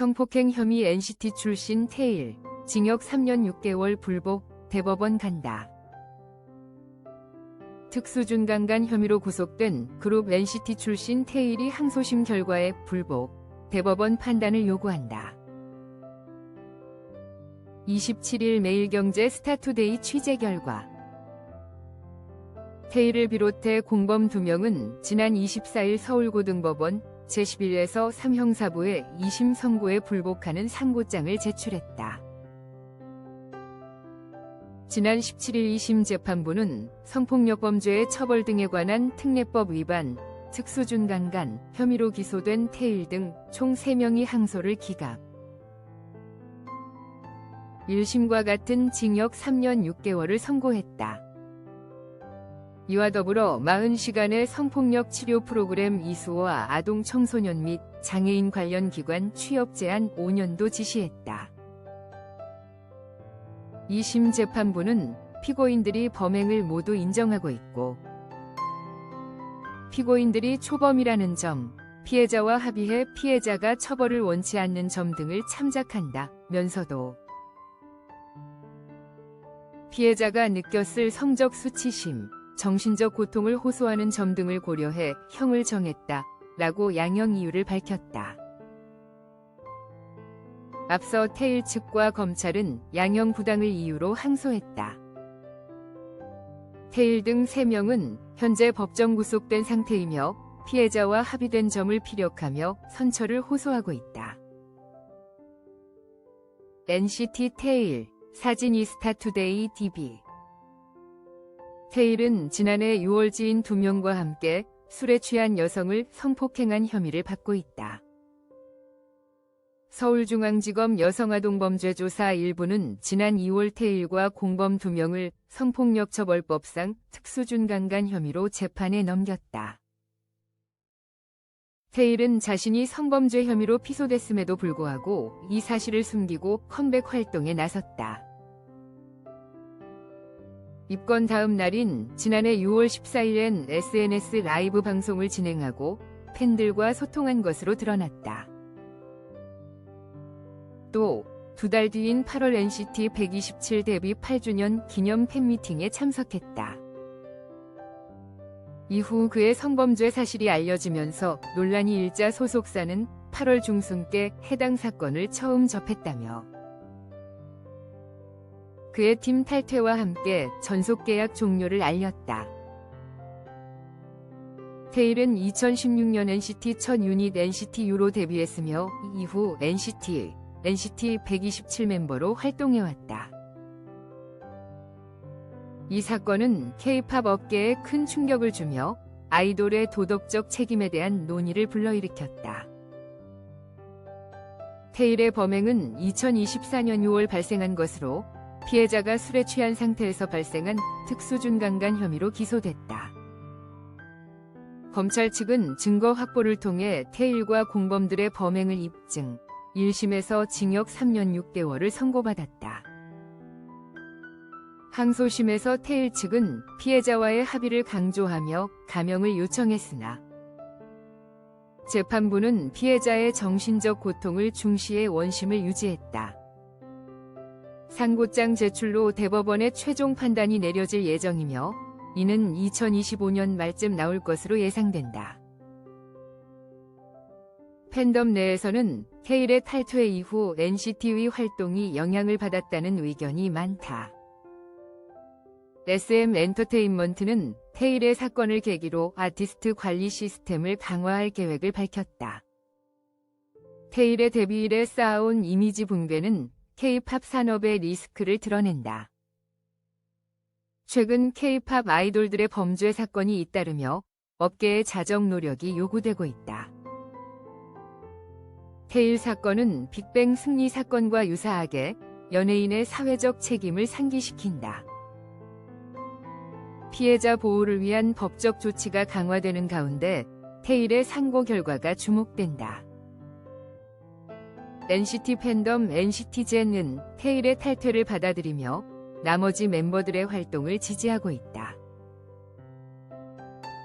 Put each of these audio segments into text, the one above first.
성폭행 혐의 NCT 출신 테일, 징역 3년 6개월 불복, 대법원 간다. 특수준강간 혐의로 구속된 그룹 NCT 출신 테일이 항소심 결과에 불복, 대법원 판단을 요구한다. 27일 매일경제 스타투데이 취재 결과 테일을 비롯해 공범 2명은 지난 24일 서울고등법원 제11에서 3형사부에 2심 선고에 불복하는 상고장을 제출했다. 지난 17일 2심 재판부는 성폭력 범죄의 처벌 등에 관한 특례법 위반, 특수준강간 혐의로 기소된 테일 등 총 3명이 항소를 기각. 1심과 같은 징역 3년 6개월을 선고했다. 이와 더불어 40시간의 성폭력 치료 프로그램 이수와 아동 청소년 및 장애인 관련 기관 취업 제한 5년도 지시했다. 2심 재판부는 피고인들이 범행을 모두 인정하고 있고 피고인들이 초범이라는 점, 피해자와 합의해 피해자가 처벌을 원치 않는 점 등을 참작한다면서도 피해자가 느꼈을 성적 수치심, 정신적 고통을 호소하는 점 등을 고려해 형을 정했다라고 양형 이유를 밝혔다. 앞서 테일 측과 검찰은 양형 부당을 이유로 항소했다. 테일 등 3명은 현재 법정 구속된 상태이며 피해자와 합의된 점을 피력하며 선처를 호소하고 있다. NCT 테일, 사진 스타투데이 DB. 테일은 지난해 6월 지인 2명과 함께 술에 취한 여성을 성폭행한 혐의를 받고 있다. 서울중앙지검 여성아동범죄조사 1부는 지난 2월 테일과 공범 2명을 성폭력처벌법상 특수준강간 혐의로 재판에 넘겼다. 테일은 자신이 성범죄 혐의로 피소됐음에도 불구하고 이 사실을 숨기고 컴백 활동에 나섰다. 입건 다음 날인 지난해 6월 14일엔 SNS 라이브 방송을 진행하고 팬들과 소통한 것으로 드러났다. 또 2달 뒤인 8월 NCT 127 데뷔 8주년 기념 팬미팅에 참석했다. 이후 그의 성범죄 사실이 알려지면서 논란이 일자 소속사는 8월 중순께 해당 사건을 처음 접했다며 그의 팀 탈퇴와 함께 전속계약 종료를 알렸다. 테일은 2016년 NCT 첫 유닛 NCT U로 데뷔했으며 이후 NCT 127 멤버로 활동해왔다. 이 사건은 K-팝 업계에 큰 충격을 주며 아이돌의 도덕적 책임에 대한 논의를 불러일으켰다. 테일의 범행은 2024년 6월 발생한 것으로 피해자가 술에 취한 상태에서 발생한 특수준강간 혐의로 기소됐다. 검찰 측은 증거 확보를 통해 테일과 공범들의 범행을 입증, 1심에서 징역 3년 6개월을 선고받았다. 항소심에서 테일 측은 피해자와의 합의를 강조하며 감형을 요청했으나 재판부는 피해자의 정신적 고통을 중시해 원심을 유지했다. 상고장 제출로 대법원의 최종 판단이 내려질 예정이며 이는 2025년 말쯤 나올 것으로 예상된다. 팬덤 내에서는 테일의 탈퇴 이후 NCT의 활동이 영향을 받았다는 의견이 많다. SM 엔터테인먼트는 테일의 사건을 계기로 아티스트 관리 시스템을 강화할 계획을 밝혔다. 테일의 데뷔 이래 쌓아온 이미지 붕괴는 K-팝 산업의 리스크를 드러낸다. 최근 K-팝 아이돌들의 범죄 사건이 잇따르며 업계의 자정 노력이 요구되고 있다. 테일 사건은 빅뱅 승리 사건과 유사하게 연예인의 사회적 책임을 상기시킨다. 피해자 보호를 위한 법적 조치가 강화되는 가운데 테일의 상고 결과가 주목된다. NCT 팬덤 NCT젠은 테일의 탈퇴를 받아들이며 나머지 멤버들의 활동을 지지하고 있다.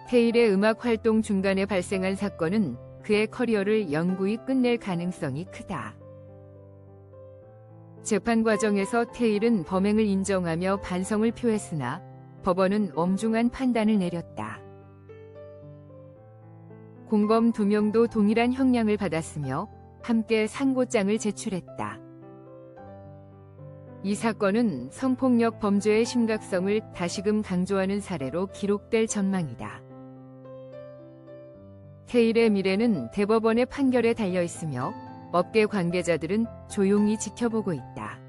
테일의 음악 활동 중간에 발생한 사건은 그의 커리어를 영구히 끝낼 가능성이 크다. 재판 과정에서 테일은 범행을 인정하며 반성을 표했으나 법원은 엄중한 판단을 내렸다. 공범 2명도 동일한 형량을 받았으며 함께 상고장을 제출했다. 이 사건은 성폭력 범죄의 심각성을 다시금 강조하는 사례로 기록될 전망이다. 테일의 미래는 대법원의 판결에 달려 있으며 업계 관계자들은 조용히 지켜보고 있다.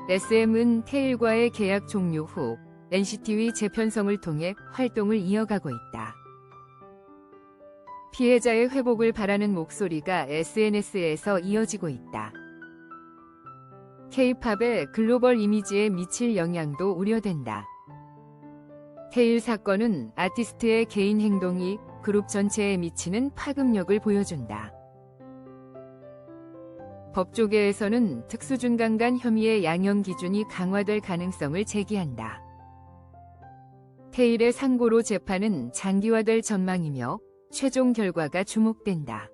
SM은 테일과의 계약 종료 후 NCTV 재편성을 통해 활동을 이어가고 있다. 피해자의 회복을 바라는 목소리가 SNS에서 이어지고 있다. K-팝의 글로벌 이미지에 미칠 영향도 우려된다. 테일 사건은 아티스트의 개인 행동이 그룹 전체에 미치는 파급력을 보여준다. 법조계에서는 특수준강간 혐의의 양형 기준이 강화될 가능성을 제기한다. 테일의 상고로 재판은 장기화될 전망이며 최종 결과가 주목된다.